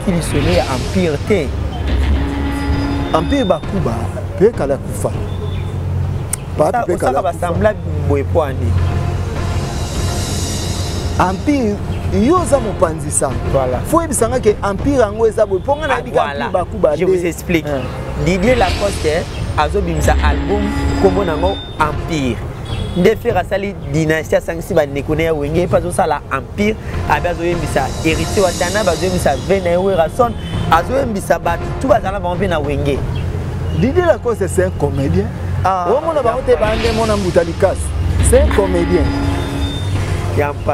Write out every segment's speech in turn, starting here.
qui lui sonne empire T. Empire Bakuba, peut kala kufa. Pas peut kala. Ça va sembler boepoani. Empire yoza mopanzi ça. Voilà. Faut ebisanga que empire ango eza boy. Ponga na bika empire Bakuba. Je vous explique. Didier Lacoste azobimisa album kombo nango Empire. Ndefer asali dynastie sangisi ba nekone ya wenge pas osala empire abazo yembisa héritier wa dana bazo yembisa vena werason azo yembisa ba tout bazala ba mpe na wenge. Didier Lacoste c'est un comédien. Omo na ba ote ba ande mona mbutalikas. C'est un comédien.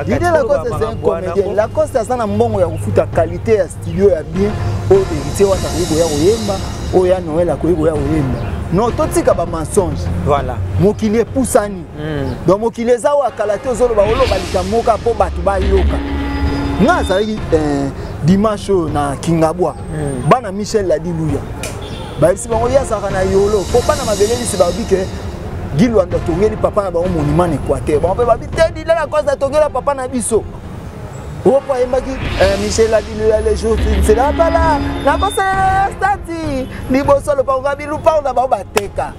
Didier Lacoste c'est un comédien. Lacoste asana mbongo ya kufuta qualité ya studio ya bien o héritier wa ta ko ya oyemba o ya Noël ko ya oyemba. Non, tout ce qui est mensonge. Voilà. Mokili poussani. Donc mokili zawa kalate ozolo ba olo balika moka po batu ba yoka. Nga zali dimanche na Kingabwa. Bana Michel la di luya. Ba bisi bango ya saka na yolo. Po bana mabeleli si ba bike Gilwa ndo tongeli papa na bango monument Équateur. Ba ba bitedi la cause da tongela papa na biso. Opo embaki Michel a dit les jours c'est là pas là na bossa stati ni bosso le pa ngabi lu pa na ba bateka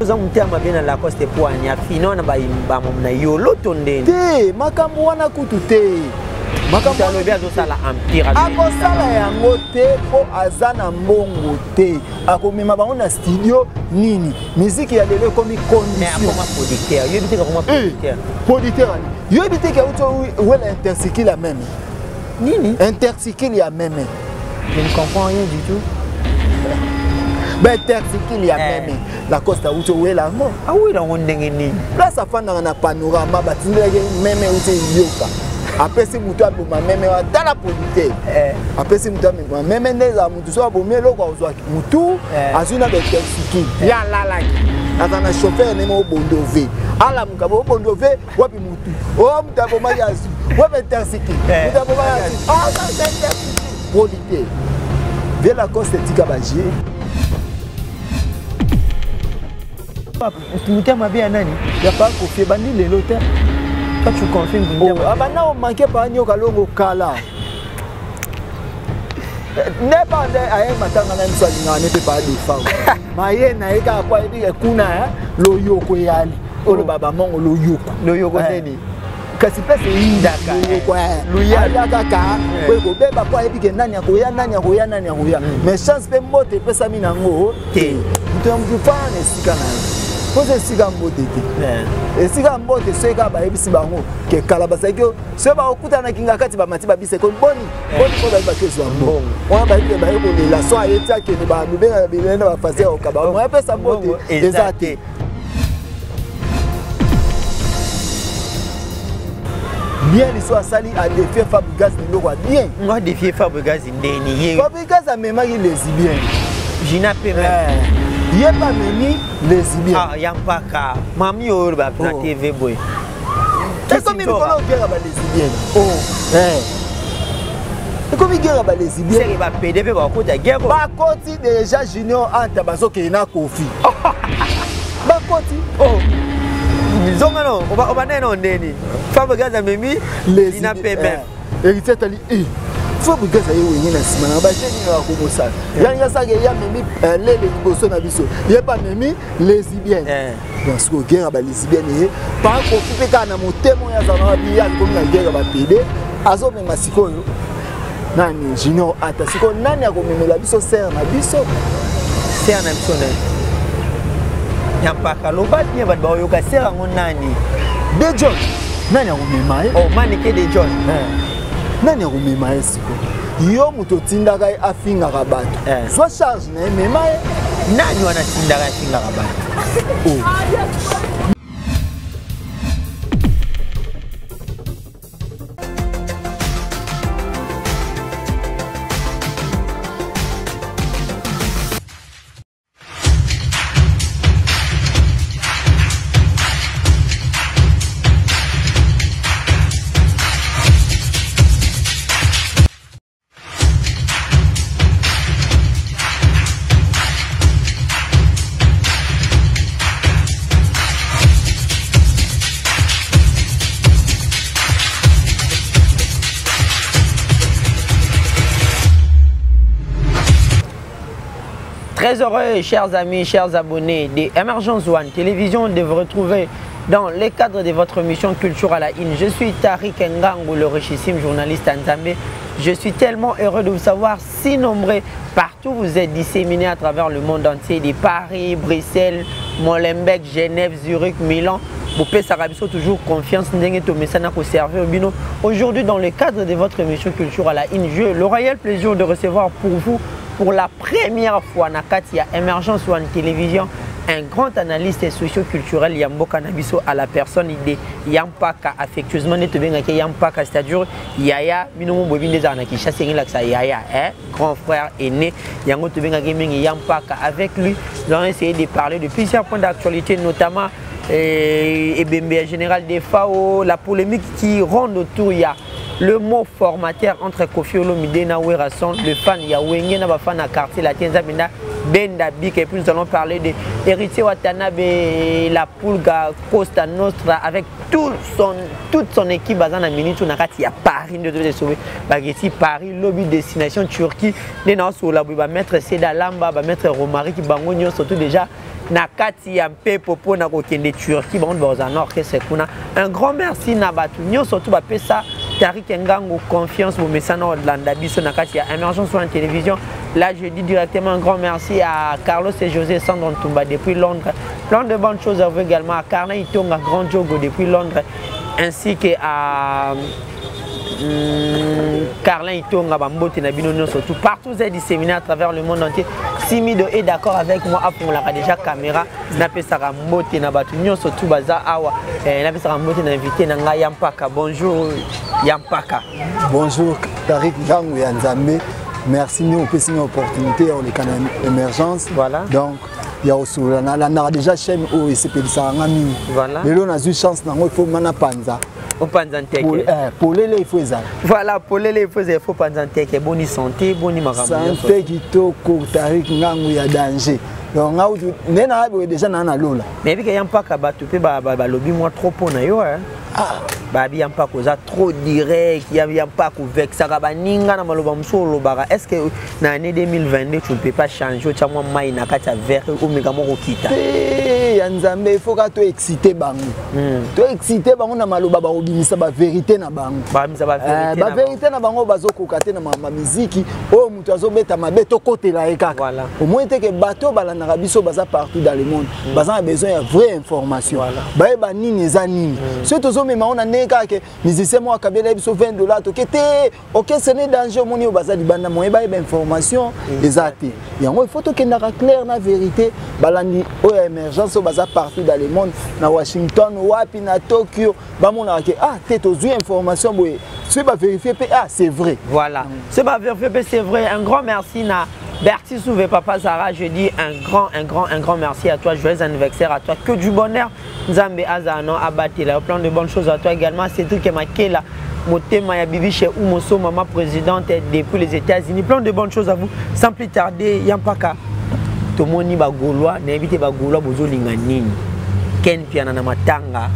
za mutama bena Lacoste poani afino na ba imba mona yolo tondeni te makambo wana kutu te makambo wana bia zo sala empire ako sala yango te po azana mbongo te akomema bango na studio nini musique ya lelo komi condition comme producteur yo biteka comme producteur producteur yo biteka uto wela intercycle la même nini intercycle ya même je ne comprends rien du tout ben intercycle ya même Lacoste uto wela mo ah oui la ndenge nini place afanda na panorama batindeke même uto yoka après si mutu aboma meme dans la politique après si mutu aboma meme ndeza mutu so abomé loko ozwa mutu azuna be taxi ya lalaki azana chauffeur nemo obondove ala mukabo obondove wapi mutu o mutu aboma yasu wapi taxi mutu aboma yasu ah ça c'est taxi politique via Lacoste tika bagie mutu mabia nani ya pas confier bandi lelo te. Toi tu confirmes que oh abana o manqué pas nyoka longo kala ne pas de aye matanga na msali ngane pe pas de fa maye na eka kwa ebi kuna lo yoko yali olo baba mongo lo yoko neni kasi pese indaka kwa luya kaka ko go beba kwa ebi ke nani akoya mais chance pe mbote pesa mina ngo te mutu mfane sika na pose sika mbote te sika mbote seka ba ebisi bango ke kala basakyo se ba okuta na kinga kati ba mati ba bise ko boni ko ba kezo mbongo on ba ile ba yoko la so ayeta ke ni ba lubenga bilenda ba fazer o kaba mo pesa mbote ezate bien l'histoire sali a défier Fabregas ni loko bien on défier Fabregas ndeni Fabregas a même les bien Gina Pembe il pas meni lesbien ah yampaka mami orba na TV boy qu'est-ce que mi kolo guerre ba lesbien comme guerre ba lesbien c'est ba PDP ba ko ja guerre ba koti déjà junior anta bazoke na kofi ba koti zonga no oba neno ndeni Fabregas memi Gina Pembe héritier tali Fabregas aye wenye na sima na ba jeni na ko mosala yanga sage ya memi lele liboso na biso ye pas memi lesbien donc ce que guerre ba lesbien et pas ko kupeka na motemo ya zana bi ya ko na guerre ba pede azo mema sikoyo nani junior ata siko nani akomemela biso ser na biso ne yampaka loba bien ba yo ka ser ngo nani de John nani akomema oh mani ke de John nani akomema siko yo muto tindaka afingaka bato soit charge na mema nani wana tindaka afingaka bato Très heureux, chers amis, chers abonnés de Emergence One Télévision, de vous retrouver dans le cadre de votre mission Culture à la Une. Je suis Tariq Ngango, le richissime journaliste Nzambe. Je suis tellement heureux de vous savoir si nombreux partout. Vous êtes disséminés à travers le monde entier, de Paris, Bruxelles, Molenbeek, Genève, Zurich, Milan. Vous pouvez toujours confiance. Aujourd'hui, dans le cadre de votre émission Culture à la Une, j'ai le royal plaisir de recevoir pour vous, pour la première fois, Nakatia Emergence One Télévision, un grand analyste socio-culturel Yambo Canabiso à la personne de Yampaka, affectueusement Yampaka, c'est-à-dire Yaya, Yaya, grand frère aîné, Yampaka. Avec lui, nous allons essayer de parler de plusieurs points d'actualité, notamment EBMB général des FAO, la polémique qui ronde autour, il y a le mot formateur entre Kofi Olomide et Werason, le fan, il y a Wenge, na fan à quartier latin, Benda Bik, et puis nous allons parler de Héritier Watanabe, la Pulga, Costa Nostra, avec toute son équipe basée en minute, il y a Paris, de sauver, ici Paris, lobby destination Turquie, les gens sur la maître Seda Lamba, maître Romari qui bangonio, surtout déjà. Nakati Yampe Popo na kokende Turquie bon bazan orchestre kuna un grand merci na batu nyo surtout ba pesa Tariq Ngango confiance au message Orlando biso nakati ya Emergence One Télévision. Là je dis directement un grand merci à Carlos et José Sandron Tumba depuis Londres. Plein de bonnes choses à vous également à Carlin Itonga Grand Jogo depuis Londres ainsi que à Carlin Itonga Bambote Nabino surtout partout vous êtes disséminés à travers le monde entier. Simido est d'accord avec moi pour la déjà caméra n'a pas sa rambote na batu surtout baza awa n'a pas sa rambote na invité na Yampaka. Bonjour Yampaka. Bonjour Tariq Ngango ya Nzambe. Merci nous pour cette opportunité on est canal émergence. Voilà. Donc il y a aussi la déjà chaîne où il s'appelle ça ngami. Voilà. Mais là on a eu chance na il faut mana panza. Pour les il faut ça. Voilà, pour les il faut panzanteke bonne santé, bonne marambo. Santé kitoko Tariq Ngango ya danger. Donc nena déjà na lola. Mais bi Yampaka batu pe ba lobby moi trop pona yo hein. Ah, ba bi Yampaka oza trop direct, Yampaka avec ça ba ninga na maloba msolo bara. Est-ce que na année 2022 tu ne peux pas changer cha moi mai na kata vert ou mega moko kita. Ya Nzambe il faut ka to exciter bango. To exciter bango na maloba ba obimisa ba vérité na bango. Ba misa ba vérité. Ba vérité na bango bazokoka te na ma muziki o mutu azobeta mabeto côté la ekaka. Voilà. Au moins te que bateau balana biso baza partout dans le monde. Baza a besoin de vraie information. Ba ba nini za nini. Surtout zomema on a neka que musicien moi kabela biso $20 to kete OK ce n'est danger moni baza di banda moi ba information ezate. Yango il faut to kenda clair na vérité balandi o émergence baza partout dans le monde na Washington wapi na Tokyo ba mona que ah tête aux information boy c'est pas vérifier ah c'est vrai. Voilà. C'est pas vérifier c'est vrai. Un grand merci na Berti Souvé, Papa Zara, je dis un grand merci à toi, joyeux anniversaire à toi, que du bonheur, Nzambe Azano, Abatela, plein de bonnes choses à toi également, c'est tout que Makela, Motema Yabibi chez Oumoso, maman présidente depuis les États-Unis, plein de bonnes choses à vous, sans plus tarder, Yampaka, Tomoni Bagolois, n'invite Bagolois, Bozo Linganini, Ken Piana Matanga,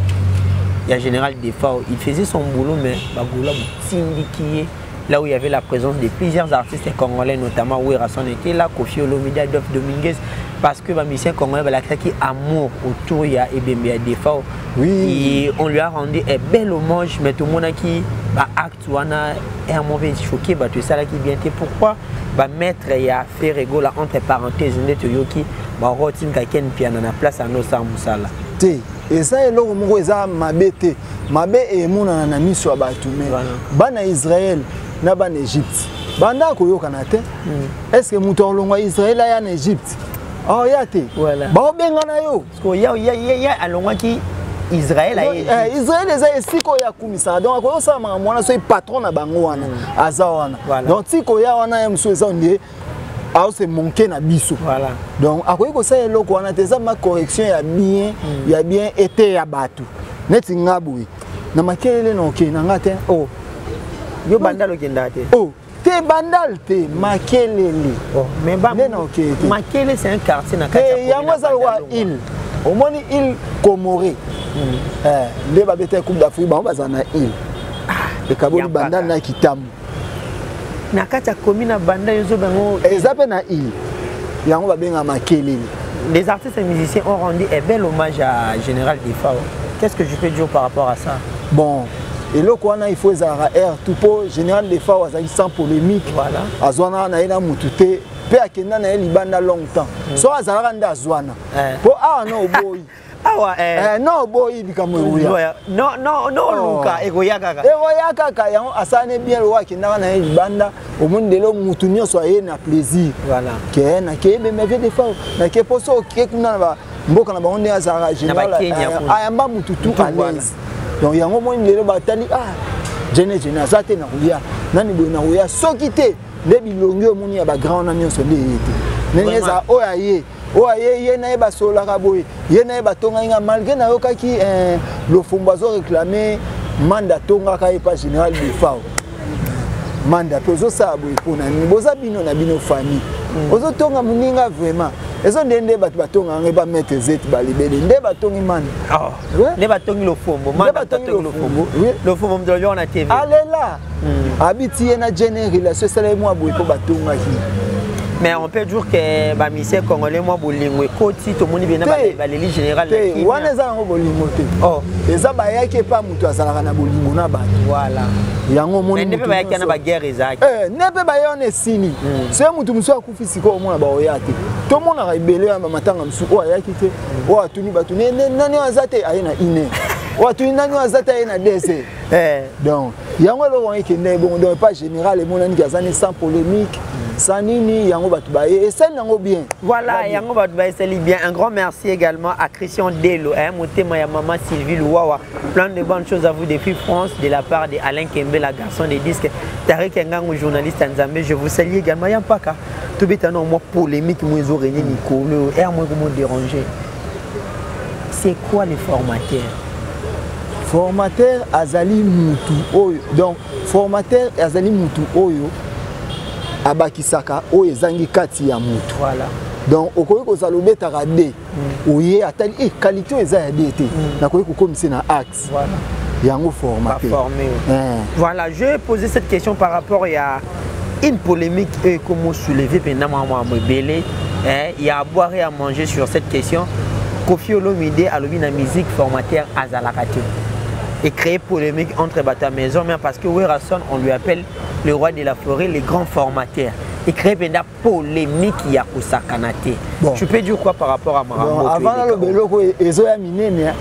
il y a général Defao, il faisait son boulot, mais Bagolois, syndiqué. Là où il y avait la présence de plusieurs artistes congolais, notamment Werason était là, Kofi Olomide, Adolphe Dominguez, parce que les musiciens congolais ont créé amour autour de EBMB des FAO. Oui. Et on lui a rendu un bel hommage, mais tout le monde qui acte est un mauvais choqué, tout ça qui vient. Pourquoi mettre ya fait rigolo entre parenthèses, Yoki, Rotin Kaken Piana na place à nos Musala. Et ça est là où eza mabete mabe et mona na miso abatu mais bana Israël na ban Égypte banda ko yokana te est-ce que muto olongwa Israël ya na Égypte oh ya te ba benga na yo ko ya alongwa ki Israël a Israël eza esiko ya kumisa donc ko sa mwana so patron na bango wana azawana donc tiko ya wana ya mso eza ndie alors c'est manqué na biso voilà donc akoyi ko ça eloko wana teza ma correction ya bien été ya batu neti ngabui na makelele no ke na ngate oh yo bandalo kenda te oh te bandal te makelele oh mais ba non ke makele c'est un quartier na kati ya ngwaza wa île au moni île Comoré le ba bete coupe d'Afrique ba bazana île le kaboli bandal na kitamu na kati ya commune banda yozo bango ezape na île yango babenga makelele. Les artistes et musiciens ont rendu un bel hommage à Général Defao. Qu'est-ce que je peux dire par rapport à ça? Bon, et là il faut air tout pour Général Defao sans polémique. Voilà. Azwana na ina mutute pe akenda na libanda longtemps. So azara nda azwana. Po no boy. Non boy bikamwe uya. Non Luka egoya kaka. Egoya kaka yango asane bien lo akenda na libanda omundelo mutu nyonso aye na plaisir. Voilà. Ke na ke be meve Defao na ke poso ke kuna ba mboka na bango azara Général ayamba mututu à l'aise. Donc yango mo ndelo batali jene azate na uya nani bo na uya soki te le bilongi omoni ya ba grand na nyonso nde yete neneza oyaye ye na ba sola ka boye ye na ba tonga nga malgré na yokaki le fombazo réclamer manda tonga ka e pas Général Defao manda tozo sa boye pona ni boza bino na bino famille ozo tonga muninga vraiment ezo ndende batu batonga nga ba mettre zeti ba libele nde batongi manda nde batongi lo fombo manda batongi lo fombo mdolo na TV alela habiti na jene relation sala moi boye ko batonga ki. Mais on peut dire que les missions congolais, moi, bolingo et côté, tout le monde vient à l'élite générale. Oui, on est en bolingo. Oh, et ça, il n'y a pas de salarié na bolingo na bas. Voilà. Il y a un moment. Mais ne peut pas y avoir une guerre, Isaac. Ne peut pas y avoir une signe. C'est un mouton qui a coupé si quoi au moins là-bas. Tout le monde a rébellé à ma tante en dessous. Oh, il y a quitté. Oh, tu n'y vas pas. Nani azate ayena iné. Oh, tu nani azate ayena désert. Donc, il y a un moment qui n'est bon, donc pas général, les gens qui ont sans polémique. Sanini yango batubaye et celle yango bien. Voilà, yango batubaye c'est bien. Un grand merci également à Christian Delo, Motema ya maman Sylvie Louawa. Plein de bonnes choses à vous depuis France de la part de Alain Kembe, la garçon des disques. Tarek Ngango, journaliste en Zambie. Je vous salue également. Yampaka. Tout bétano moi polémique moi ils ont régné Nicolas. Et moi comment déranger. C'est quoi les formateurs? Formateur azali mutu oyo. Donc formateur azali mutu oyo. Abakisaka oyo ezangi kati ya mutu. Voilà. Donc okoki kozalobe tarade. Oye atali qualité eza ya DT. Na koki kokomisa na axe. Voilà. Yango formaté. Voilà, je vais poser cette question par rapport à une polémique comment soulever pendant moi belé. Il y a à boire et à manger sur cette question. Kofi Olomide a la musique formateur Azalakate. Et créer polémique entre Bata Maison, mais parce que Werrason, on lui appelle le roi de la forêt, les grands formateurs. Et créer une polémique il y a Kousa Kanate. Tu peux dire quoi par rapport à Marambo? Avant le beloko ezoya minene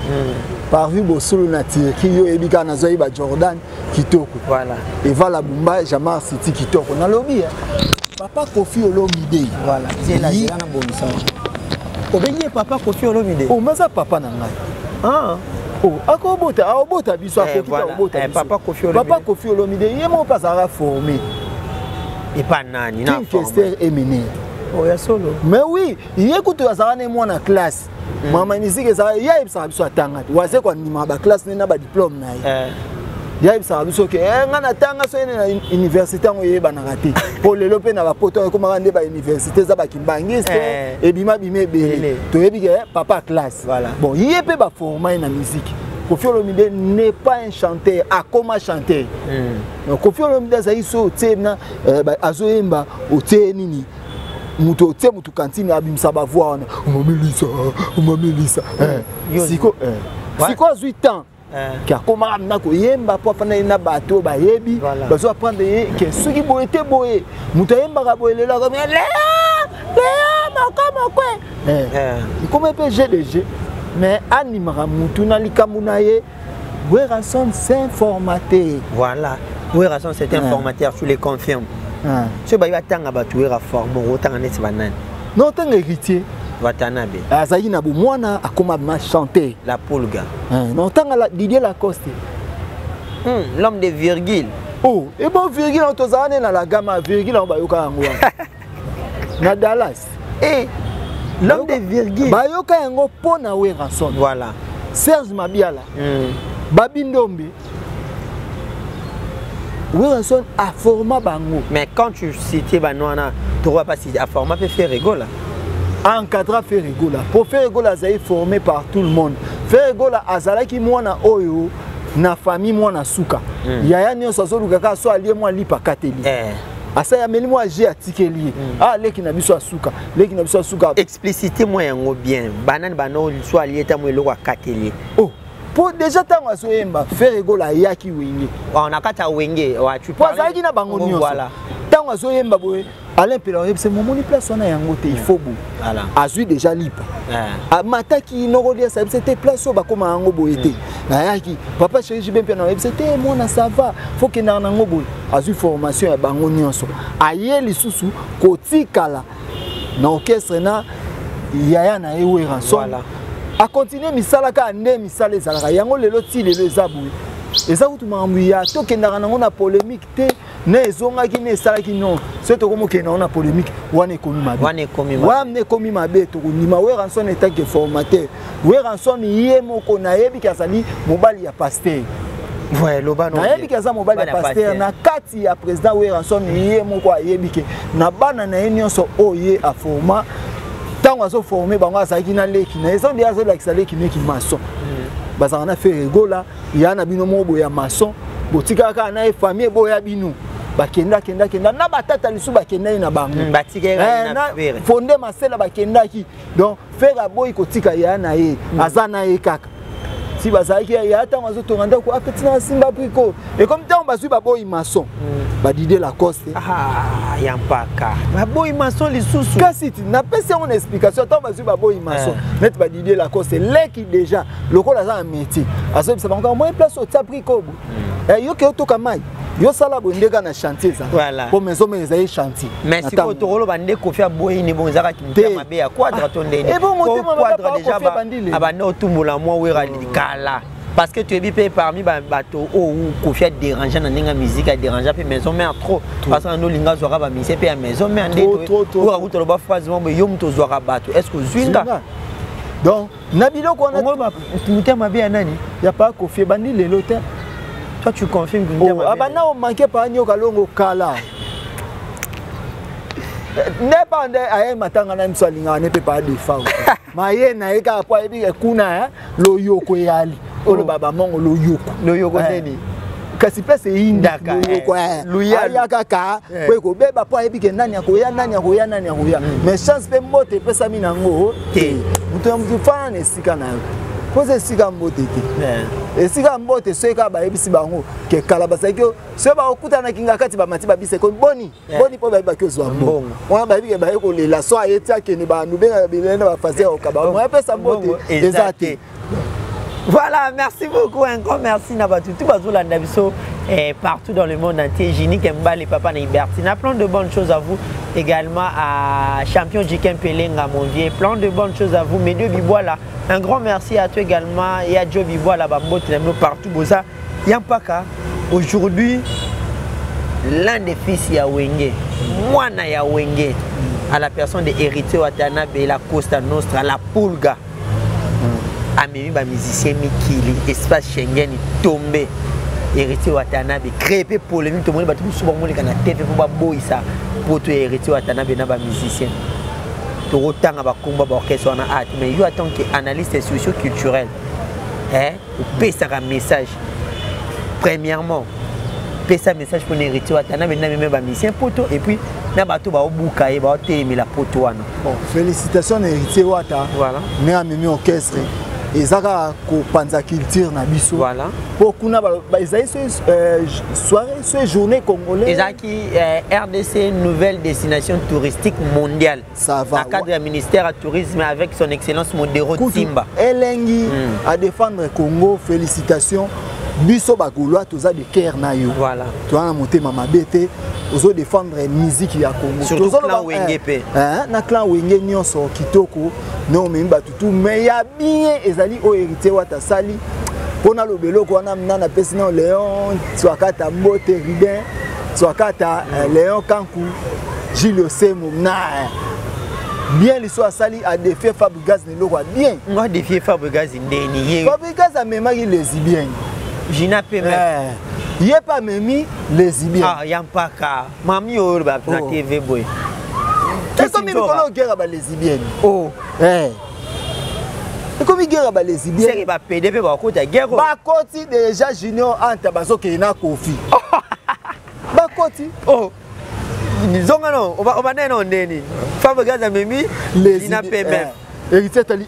par vu bosolo nature qui yo ebika na zoyi ba Jordan kitoko. Voilà. Et voilà Bumba Jamar City kitoko na lobby. Papa Kofi Olomide. Voilà. C'est la na bonisa. Obenye papa Kofi Olomide. Oh maza papa na ngai. Oh, akobota biso akobota papa Kofi Olomide. Papa Kofi Olomide yemo pas à formé. Et pas nani na formé. Éminé. Oh ya solo. Mais oui, yekuto azana moi na classe. Mama nisike za ya ibsa biso atanga. Waze kwa nima ba classe na ba diplôme na. Ya ibsa biso ke ngana tanga so na université ngo yeba na raté. Pour le lope na ba poto ko manga ba université za ba kimbangiste et bima bimé belé. To yebi ke papa classe. Voilà. Bon, yepé ba former na musique. Kofi Olomide n'est pas un chanteur, à comment chanter. Kofi Olomide za iso tsena azoyemba otenini. Muto te mutu kantine abimsa ba voix on Melissa. Siko siko 8 ans. Car comment amna ko yemba po fana na bato ba yebi bazo apprendre que soki boyete boye muto yemba ka boyelela comme Léa makama kwe. Comment peut GDG mais animera mutu na likamuna ye Werrason c'est formaté. Voilà. Werrason c'est un formateur, je les confirme. Ce bail va tanga batuer à former autant en est banane. Non tant héritier. Watanabe. Azayi na bomwana akoma ma chanter. La Pulga. Non tant la Didier Lacoste. L'homme de virgule. Oh, et bon virgule on tozane na la gamme virgule on bayoka yango. Na Dallas. Et l'homme de virgule. Bayoka yango pona Werrason. Voilà. Serge Mabiala. Babi Ndombe. Werrason a format bango. Mais quand tu citais Banwana, tu vois pas si a format peut faire rigoler. Encadra fait rigoler. Pour faire rigoler, Azaï formé par tout le monde. Faire rigoler, Azalaki mwana oyo na famille mwana suka. Yaya nyo sozo lukaka so allié moi li pa kateli. asa ya meli moi j'ai atikeli ah leki na biso asuka leki na biso asuka expliciter moi yango bien banane bano so alieta moi eloko akateli oh pour déjà tango asoyemba faire egola yaki wenge on akata wenge wa tu parles pour ça na bango nyonso voilà tango asoyemba boye Alain Pelé c'est mon place on a yango te il faut bo voilà azui déjà lipa mataki norodia ça c'était place au ba koma yango boyete na yaki papa chéri j'ai bien bien c'était moi na ça va faut que na yango boy azui formation ya bango nyonso aye lisusu kotikala na orchestre na yaya na ewe ranson voilà a continuer misala ka nde misala ezalaka yango lelo ti lelo ezabu eza kutu mambu ya tokendaka nango na polémique te ne ezongaki ne esalaki non c'est to komo kena na polémique wana ekomi mabe wana ekomi mabe to kondima we ranson etat que formateur we ranson ye moko na yebi kasali mobali ya pasteur ouais loba no na yebi kaza mobali ya pasteur na kati ya président we ranson ye moko ayebi ke na bana na ye nyonso oye a forma tango azo formé bango azaki na leki na ezo dia azo lakisa leki neki maçon bazanga na fait rigola ya na bino mobo ya maçon botika ka na famille boya bino bakenda na batata lisu bakenda na bango batika na fondé masela bakenda ki donc faire boy kotika ya na ye azana ye kaka si bazaki ya tango azo tonganda ko apetina simba priko et comme tango bazui baboy maçon badide la coste yampaka baboy maçon lisusu kasi na pese on explication tango bazui baboy maçon net badide la coste leki déjà lokola za métier azo bisa bango moi place au tapriko yo ke otoka mai yo sala bondeka na chantier ça voilà pour maison mais ezali chantier mais si ko tokolo bande ko fia boyi ni bonzaka kimtia mabe ya quadre tondeni et bon motema quadre déjà abande otumbola moi wera kala parce que tu es bipé parmi bato ou ko fia déranger na ninga musique a déranger pe maison mais trop parce que no linga zora ba mise pe ya maison mais ande to ko akuto ba phrase mo yo mto zora bato est-ce que zwinga donc nabilo ko na motema mabe ya nani ya pas ko fia bandi lelo te. Toi tu confirmes que nous abana on manquait pas nyoka longo kala ne pas nde aye matanga na msalinga ne peut pas défendre maye na eka kwa ebi kuna lo yoko yali olo baba mongo lo yoko neni kasi pese inda yoko ya kaka kwe ko beba po ebi ke nani akoya mais chance pe mote pesa mina ngo te muto mfana ne sikana pose sika mbote te esika mbote soka ba ebisi bango ke kala basaki so ba okuta na kinga kati ba mati ba bise ko boni po ba ki ozwa mbongo wana ba bi ke ba ko lela so ayeti akene ba nubenga bilena ba fazer au kaba mo pesa mbote ezate. Voilà, merci beaucoup, un grand merci Nabatu. Tout bazolanda biso partout dans le monde entier. Gini Kemba, les papas Niberti. On a plein de bonnes choses à vous. Également à Champion Jikem Pelenga, mon vieux. Plein de bonnes choses à vous. Mes deux Bibois un grand merci à toi également. Et à Joe Bibois là-bas, partout. Boza. Yampaka, aujourd'hui, l'un des fils Yawenge, moi na Yawenge, à la personne de Héritier Watanabe, la Costa Nostra, la Pulga. Amemi ba musicien Mikili, espace Schengen tombé. Héritier Watanabe, créé polémique, tout le monde va tout souvent mon kana TV pour ba boisa pour toi Héritier Watanabe na ba musicien. To rotanga ba komba ba orchestre na art, mais yo attend que analyste socio-culturel. Ou pesa un message. Premièrement, pesa message pour Héritier Watanabe na même ba musicien poto et puis na bato ba obuka e ba télémi la poto wana. Bon, félicitations Héritier Wata. Voilà. Mais a même orchestre. Ezaka ko panza culture na biso voilà pour kuna ba soirée ce journée congolais ezaki RDC nouvelle destination touristique mondiale ça va à cadre du ministère du tourisme avec son excellence Modero Timba elengi à défendre Congo félicitations biso bagolois toza de cœur na yo voilà toi na motema mabete ozo défendre musique ya Congo surtout clan Wenge pe na clan Wenge nyonso kitoko no memba tutu mais ya bien ezali o Héritier Wata sali pona lobelo ko na mnana pesina Léon Tswakata Mbote Ribin Tswakata Léon Kankou Gilles Semo na bien l'histoire sali a défier Fabregas ne lo bien moi défier Fabregas ndeni Fabregas a même lesbien Gina pe il est pas même lesbien ah yampaka mami o ba na TV boy c'est comme une guerre ba lesbienne oh c'est comme une guerre ba lesbienne c'est ba PDP ba kota guerre ba koti déjà junior anta bazo ke na Kofi ba koti oh zonga non on va non ndeni Fabregas a memi les na pembe héritier tali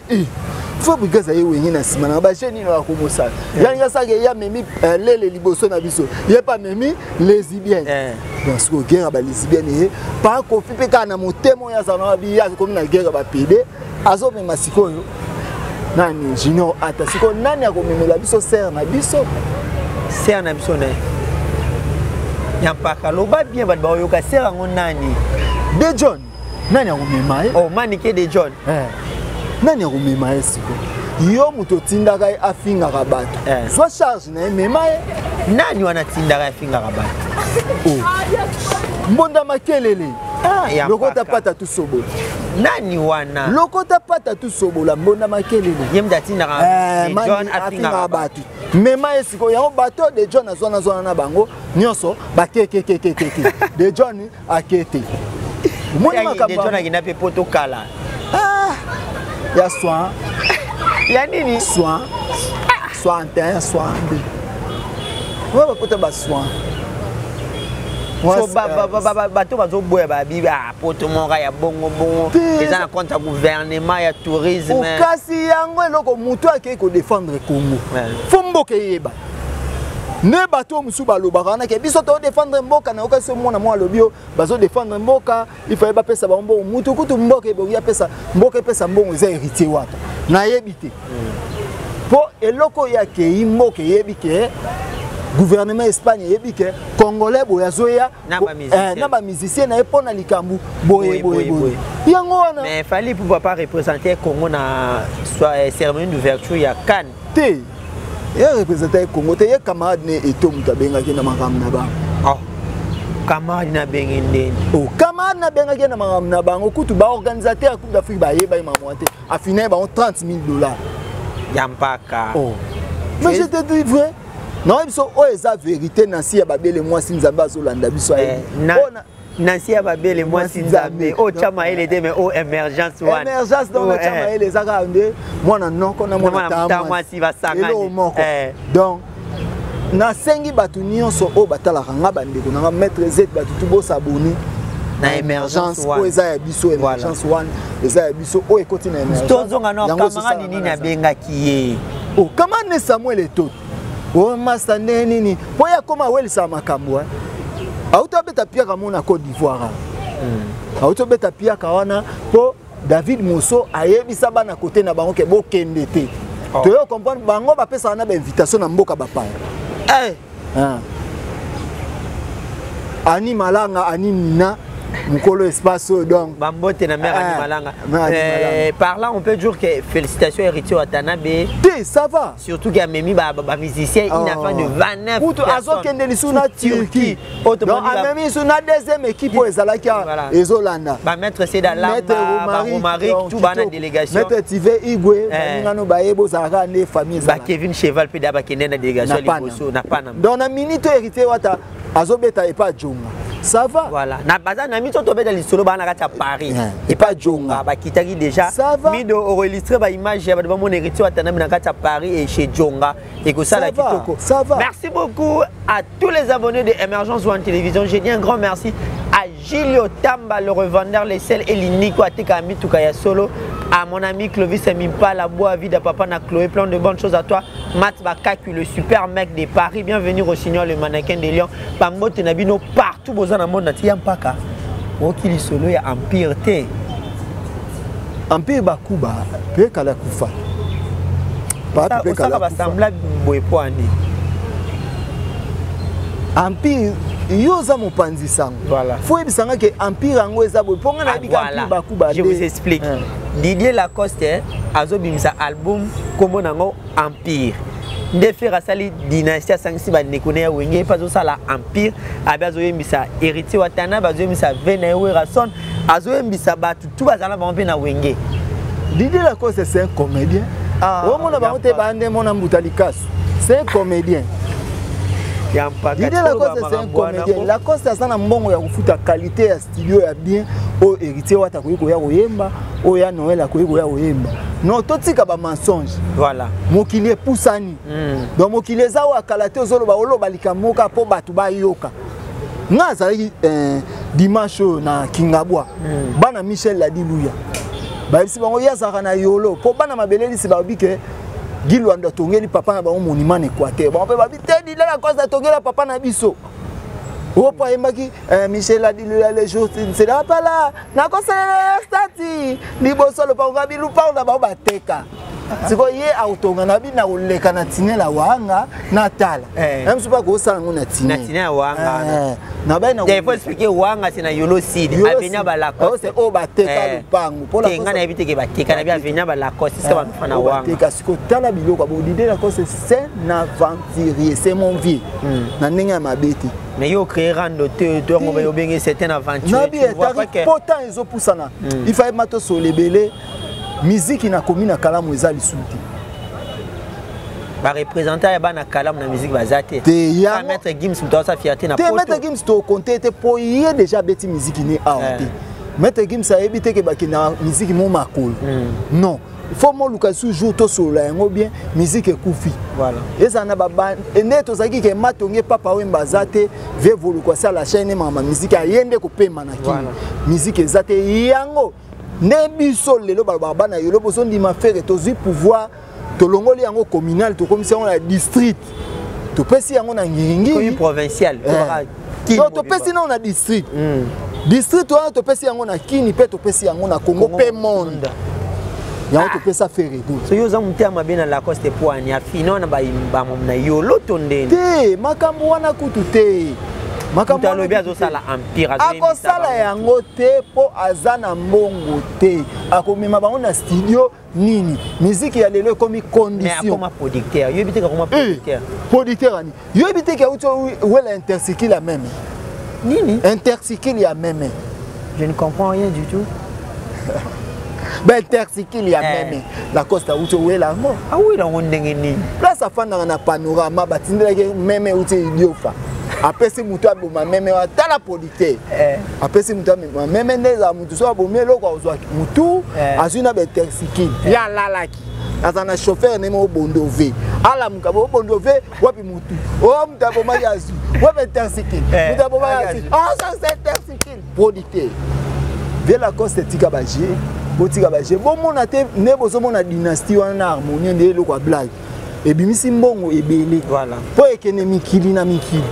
Fabregas a yewengi na sima na ba jeni na ko mosala yanga sage ya memi lele liboso na biso ye pas memi lesbienne donc ce que guerre ba lesbienne pas ko fi pe kana motemo ya zana bi ya ko na guerre ba pede azo me masiko yo nani junior ata siko nani akomemela biso ser na biso ne Yampaka loba bien ba ba yoka ser ngo nani de John nani akomema oh manike de John nani akomema siko yo muto tindaka afinga kabato soit charge na mema nani wana tindaka afinga kabato mbonda makelele lokota pata tu sobola nani wana lokota pata tu sobola mbonda makelele yemda tindaka John afinga kabato mema esiko yango bato de John azona na bango nyonso bakeke de John akete moni makamba de John akina pe poto kala ya soin ya nini soin terre soin ouais ba poto ba soin so bato bazoboya babiba poto monga ya bongo eza na compte ya gouvernement ya tourisme kasi yango eloko mutu akei ko défendre Congo fo mboka yeba ne bato musu balobaka na ke biso to défendre mboka na okasi mona mwa lobio bazo défendre mboka il faut ba pesa ba mbongo mutu kutu mboka ebo ya pesa mboka pesa mbongo eza héritier wata na yebite po eloko ya ke mboka yebike gouvernement Espagne yebike congolais boyazoya na ba musicien na epona likambu boye yango wana mais fallait pouvoir pas représenter Congo na cérémonie d'ouverture ya Cannes te ya représenter Congo te ya camarade ne eto mutabenga kina makam na ba camarade na bengende camarade na benga kina makam na bango kutu ba organisateur Coupe d'Afrique ba yeba imamwate afina ba $30,000 yampaka mais je te dis vrai non biso o eza vérité na si ya babele mwasi nzambe azolanda biso Nancy Ababele moi Sinzambe o chama ele de mais o émergence one émergence donc chama ele zaka nde mwana noko na mwana tamwa si va sangana donc na sengi batu nyonso o batala nga bandeko na maître Z batu tubo saboni na émergence o eza ya biso émergence one eza ya biso o ekoti na émergence tozonga no camarade nini na benga kiye o kamane Samuel Etoto o masta nini po ya koma welisa makambo auto beta pia kamona Côte d'Ivoire auto beta pia kawana po David Mosso ayebisa bana côté na bango ke bokende te to yo comprendre bango ba pesa na ba invitation na mboka bapaya ani malanga ani nina mukolo espace donc bambote na mère ani malanga par là on peut dire que félicitations héritier Watanabe ça va surtout qu'il y a memi ba musicien il n'a pas de 29 ou azo kende lisuna Turquie donc a memi suna deuxième équipe pour ezalaki ezolanda ba maître Seda Lamba ba Romaric tout bana délégation maître Tive Igwe ngano ba yebo zaka ne famille ba Kevin Cheval pe da ba kende na délégation liboso na pana donc na minute héritier Wata azobeta et pas Jonga ça va voilà na baza na mito to beta lisolo bana kata Paris et pas Jonga ba kitaki déjà mido o illustrer ba image ya ba mon héritier Watanabe na kata Paris et chez Jonga et que ça la kitoko ça va merci beaucoup à tous les abonnés de Emergence One Télévision. J'ai dit un grand merci à Gilio Tamba le revendeur les sels et l'inico à Tekami Tukaya Solo, à mon ami Clovis Mimpa la bois vie de papa na Chloé, plein de bonnes choses à toi. Matt Bakaku le super mec de Paris, bienvenue au Signor le mannequin de Lyon. Pambo Tenabino partout dans le monde na Paka. Okili solo ya Empire T. Empire Bakuba, pe kala kufa. Pas pe kala kufa. Ça va sembler boepoani. Empire yoza mopanzi sango. Voilà. Faut ebisanga que Empire ango eza boy. Ponga na bika Empire Bakuba. Je vous explique. Didier Lacoste azobimisa album kombo nango Empire. Ndefe rasali dynastie sangisi ba nekone ya wenge pas osala Empire abazo yembisa héritier Watanabe azo yembisa Venewe Rason azo yembisa batu tout bazala ba mpe na wenge. Didier Lacoste c'est un comédien. O mona ba mote ba ande mona mbutalikasi. C'est un comédien. Didier Lacoste c'est un comédien. Lacoste a sana mbongo ya kufuta qualité ya studio ya bien o héritier Wata koyiko ya oyemba o ya Noël akoyiko ya oyemba. Non totika ba mensonge. Voilà. Mokili epusani. Donc mokili eza wa kalate ozolo ba oloba likamoka po batu ba yoka. nga azalaki dimanche na Kingabwa bana Michel Ladiluya bayebisi bango yazaka na yolo po bana mabelelisi babi ke Gilwanda tongeli papa na bango monument Équateur bango pe babi te dila la cause tongela papa na biso opo ayembaki Michel Ladiluya les jours c'est là pas là na kosala stati liboso lo pa ngabi lupa na bango bateka siko ye autonga na bi na koleka na tinela wanga na tala même pas ko sala ngona tinela na tinela wanga na ba na il faut expliquer wanga c'est na yolo sud avenia balako c'est o bateka lupango pour la ngana ebite ke bateka na bi avenia balako c'est ça ba fana wanga bateka siko tala biloko bo l'idée la cause c'est un aventurier c'est mon vie na ninga mabeti mais yo créer rando te ngo ba yo bengi c'est un aventurier na bi pourtant ils ont poussana il fallait mato so lebele musique na komi na kalamu eza lisuti ba représenter ba na kalamu na musique bazate ya maître Gims muto sa fierté na poto maître Gims to compter te po yé déjà beti musique ni aote maître Gims a ebité ke ba na musique mo makolo non il faut mo luka sou jour to solo yango bien musique ekufi voilà eza na ba ene to zaki ke matonge papa wemba zate ve volu kwa sa la chaîne mama musique ayende ko pema na ki musique ezate yango Nebiso lelo balaba na yolo boso ndima faire tozi pouvoir to longoli yango communal to komisi yango na district to pesi yango na ngiringi ko provincial to pesi na district district wana to pesi yango na kini pe to pesi yango na Congo pe monde yango to pesa faire do so yo za mutema bena la coste poani afino na ba na yolo tondeni te makambo wana kutu te makambo alobi azosala empire akosala yango te po azana mbongo te akomema bango na studio nini musique ya lelo ekomi condition mais akoma producteur yo biteka koma producteur producteur ani yo biteka uto wela intercycle la même nini intercycle ya même je ne comprends rien du tout ben intercycle ya même la costa uto wela ngo ah oui la ndenge nini place afanda na panorama batindelaki même uto idiofa apesi mutu aboma meme atala producteur apesi mutu aboma meme ndeza mutu so abomie loko ozwa mutu azwi na betersikile ya lalaki azana chauffeur nemo bondove ala mukabo bondove wapi mutu o mutu aboma yazu wapi betersikile mutu aboma yazu ça c'est betersikile producteur vela coste tika baje botika baje bomona te ne bozomona dynastie wana harmonie nde loko blague ebimisi mbongo ebele voilà po ekene mikili na mikili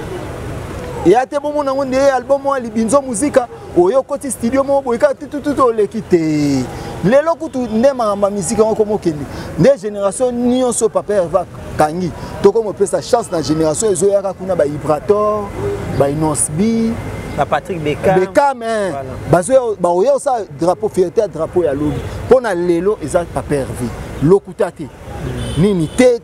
ya te bomo na ngonde album wa libinzo muzika oyo koti studio mo boyika tututu olekite lelo kutu nde mangamba muzika ngo komokende nde génération nyonso papa Herva kangi toko mo pesa chance na génération ezo yaka kuna ba Vibrator ba Inosbi ba Patrick Beckham bazo ba oyo sa drapeau fierté drapeau ya lobi pona lelo eza papa Herva lokuta te nini te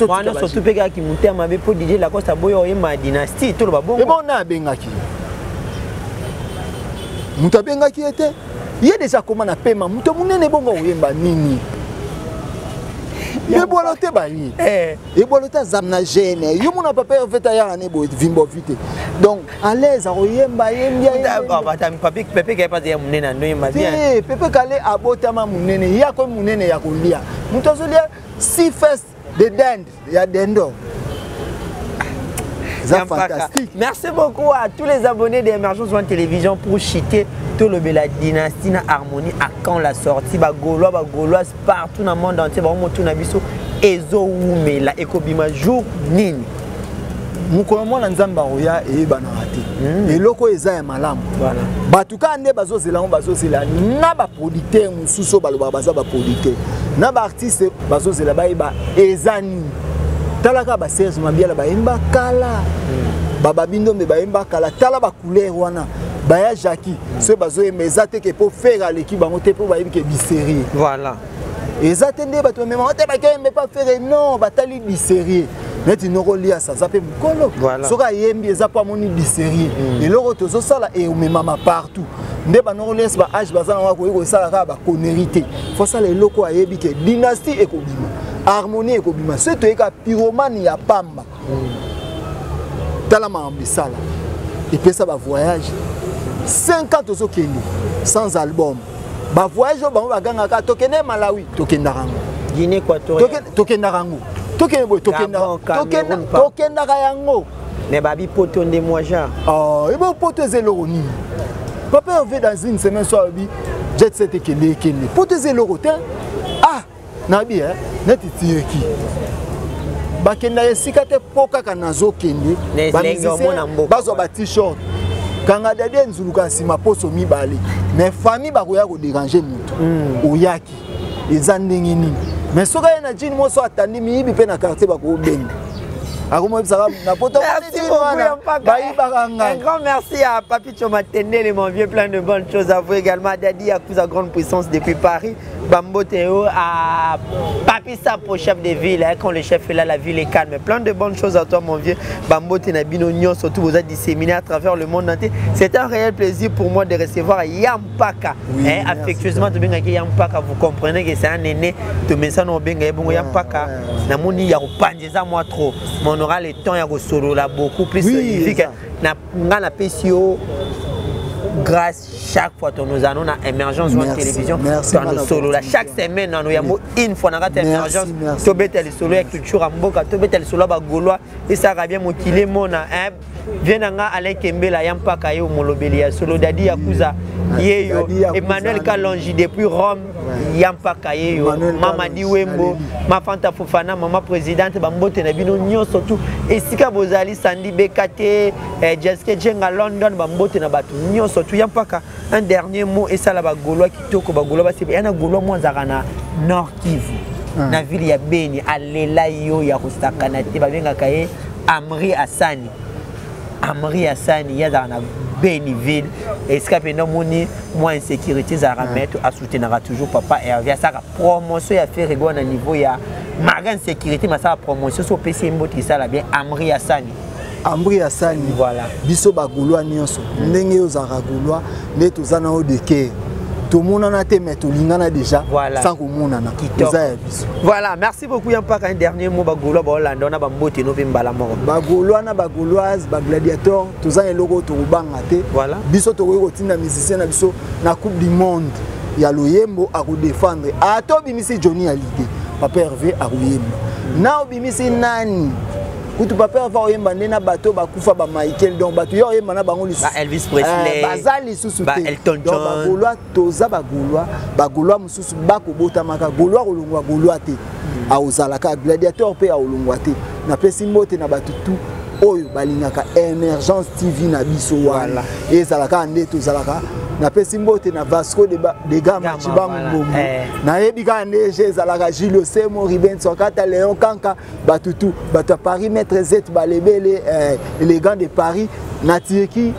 wana surtout peka ki mutema be po DJ la Costa boyo e ma dynastie to lo babongo e bon na bengaki muta bengaki ete ye déjà comment na pema muto munene bongo oyemba nini ye bolo te ba yi e bolo ta zamna gene yo mona papa veta ya ne bo vimbo vite donc à l'aise oyemba yembia bata papi pepe ka pas ya munene ndo yemba bien pepe kale abotama munene ya ko munene ya kolia muto zolia si fest de dinde ya dendo. C'est fantastique. Merci beaucoup à tous les abonnés d'Emergence One Télévision pour chiter tout le la dynastie na harmonie à quand la sortie ba gaulois partout dans le monde entier ba moto na biso ezo umela ekobima jour nini mukolo mwana nzamba oya e bana raté eloko eza ya malamu voilà batuka nde bazozela na ba producteur mususo baloba baza ba producteur na ba artiste bazozela ba ezani talaka ba Serge Mabiala ba imba kala baba bindombe ba imba kala tala ba couleur wana ba ya Jackie ce bazo emezate ke po faire l'équipe bango te po ba yibike biserie voilà ezate nde bato même te ba ke pas faire non batali biserie neti noko lia sa zape mukolo soka yembi eza pa moni biserie eloko tozo sala e umemama partout nde ba noko lia ba age bazana wako yiko sala ka ba connerité faut sala eloko ayebi ke dynastie ekobima harmonie ekobima se to eka pyromane ya pamba tala maambisala et puis ça va voyage 5 ans tozo kende sans album ba voyage ba ganga ka tokene Malawi tokenda rango Guinée équatoriale tokenda rango tokenda yango Mais babi poton de moi genre. Oh, et bon poton zéro ni. Papa Hervé dans une semaine soit bi jet set kende kende. Poton zéro te. Ah, nabi net tieki. Bakenda esika te poka kanazo kende. Ba bazo ba t-shirt. Kanga dade nzuluka sima poso mibale. Mais famille ba koya ko déranger mutu. Oyaki. Eza ndenge nini. Mais soka na jini mo so atandi miyibi pe na quartier ba ko benga. Un grand merci à Papi Chomatendele, mon vieux, plein de bonnes choses à vous également. Daddy Yakuza, grande puissance depuis Paris. Bambo Théo à Papi Sapo, chef de ville. Quand le chef est là, la ville est calme. Plein de bonnes choses à toi, mon vieux. Bambo Tenabino Nyon, surtout vous êtes disséminés à travers le monde entier. C'est un réel plaisir pour moi de recevoir Yampaka. Oui, affectueusement, Yampaka, vous comprenez que c'est un aîné. Tu mets ça dans le Yampaka. Namoni Yampaka, moi trop. On aura le temps à solo là beaucoup plus significatif. Na PCO grâce chaque fois que nous avons une émergence de télévision dans solo là chaque semaine nous avons une fois dans émergence to betel solo la culture amboka to betel solo ba gaulois et ça va bien mokile mona vient nga Alain Kembela Yampaka yo molobeli ya solo Daddy Yakuza yeyo Emmanuel Kalonji depuis Rome Yampaka yeyo Mamadi Wembo Mafanta Fofana mama présidente bambote na bino nyo surtout esika bozali Sandy Bekate Jessica Jenga London bambote na batu nyo surtout Yampaka un dernier mot et ça la ba gaulois kitoko ba gaulois c'est un gaulois mo zakana Nord Kivu na ville ya Beni alela yo ya kustakana te ba benga kaye Amri Asani Amri Hassani, il y a dans Béniville, et ce qu'il y a moins insécurité, ça va mettre à soutenir toujours Papa Hervé. Ça va promotion à faire à niveau, il y a ma sécurité, mais ça va promotion sur PC Mboti, ça va bien Amri Hassani. Amri Hassani, voilà. Biso Bagoulois Nyonso, Nenge Ozaragoulois, Netozana Odeke. Tout le monde a été mais tout le monde a déjà sans que monde voilà, merci beaucoup Yampaka. Un dernier mot Bagoulois Hollande on a bamboté no bimbala moko Bagoulois na Bagouloise Bagladiator tous un logo to bangate voilà biso to ko tinda musicien na biso na coupe du monde ya loyembo a ko défendre a to bimisi Johnny Hallyday Papa Hervé a loyembo na bimisi nani Kutu Papa va oyemba ndena bato bakufa ba Michael donc bato yo oyemba na bango lisu Elvis Presley bazali susu te Elton John Bagoulois toza Bagoulois mususu bako botamaka Gaulois olongwa Gaulois te a ozalaka gladiateur pe a olongwa te na pesi mbote na bato tout oyo balingaka Emergence TV na biso wala ezalaka nde tozalaka na pesi mbote na Vasco de Gama Chibangu na yebika ndeje ezalaka Julio Semo Riben Sokata Léon Kanka batutu bato Paris Maître Z balebele élégant de Paris na tieki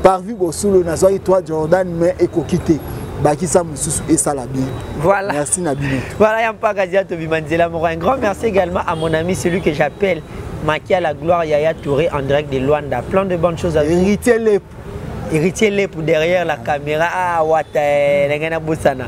parvi bosulo na zoi toi Jordan mais ekokite Bakisa Moussous et Salabi. Voilà. Merci Nabino. Voilà Yampaka Diato Bimanzela Moro. Un grand merci également à mon ami, celui que j'appelle Makia la gloire Yaya Touré en direct de Luanda. Plein de bonnes choses à vous. Héritier les pour derrière la caméra. Ah, Wata, Nengana Boussana.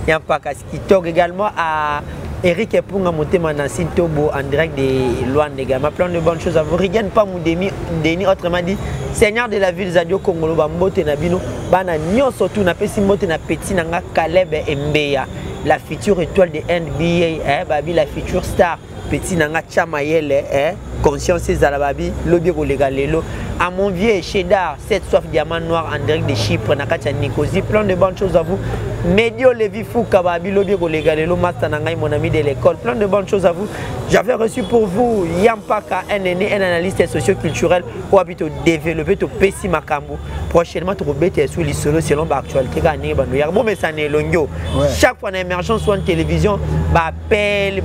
Yampaka Skitok également à Eric Epunga Motema Nancy Tobo en direct de Luanda également. Plein de bonnes choses à vous. Regarde pas Moudemi, Denis, autrement dit, Seigneur de la ville Zadio Kongolo Bambote Nabino, Bana Nyon surtout na Pesimote na Petit Nanga Caleb Mbeya, la future étoile de NBA, Babi la future star. Petit Nanga Chamayele, conscience Zalababi, Lobby Legalelo, à mon vieux Cheddar, 7 soif diamant noir en direct de Chypre, Nakacha Nikosi, plein de bonnes choses à vous. Médio Levi Fouka, Babi, Lobby Legalelo, Master Nangai, mon ami de l'école, plein de bonnes choses à vous. J'avais reçu pour vous Yampaka, un analyste socio-culturel pour habiter développer au Pessi Makambo. Prochainement, tu vas sur les solos selon l'actualité. Bon, mais ça n'est l'ongio. Chaque fois, l'émergence soit en télévision, appel,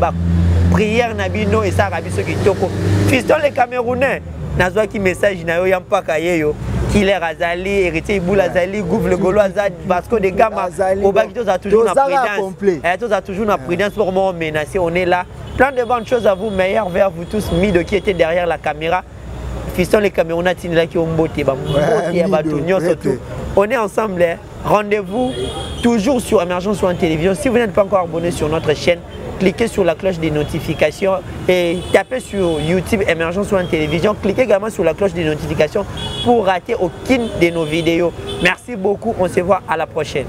prière Nabino et ça rabi ce qui toko. Fiston les Camerounais, nazwa qui message na yo Yampaka yeyo. Killer Azali, héritier Iboul Azali, Gouv le Gaulois Azad, Vasco de Gama. Obakito a toujours la prudence. Tous a toujours la prudence pour moi menacer. On est là. Plein de bonnes choses à vous, meilleurs vers vous tous. Mido qui était derrière la caméra. Fiston les Camerounais qui ont beauté, on est ensemble. Rendez-vous toujours sur Émergence sur télévision. Si vous n'êtes pas encore abonné sur notre chaîne, cliquez sur la cloche des notifications et tapez sur YouTube Émergence sur télévision. Cliquez également sur la cloche des notifications pour rater aucune de nos vidéos. Merci beaucoup. On se voit à la prochaine.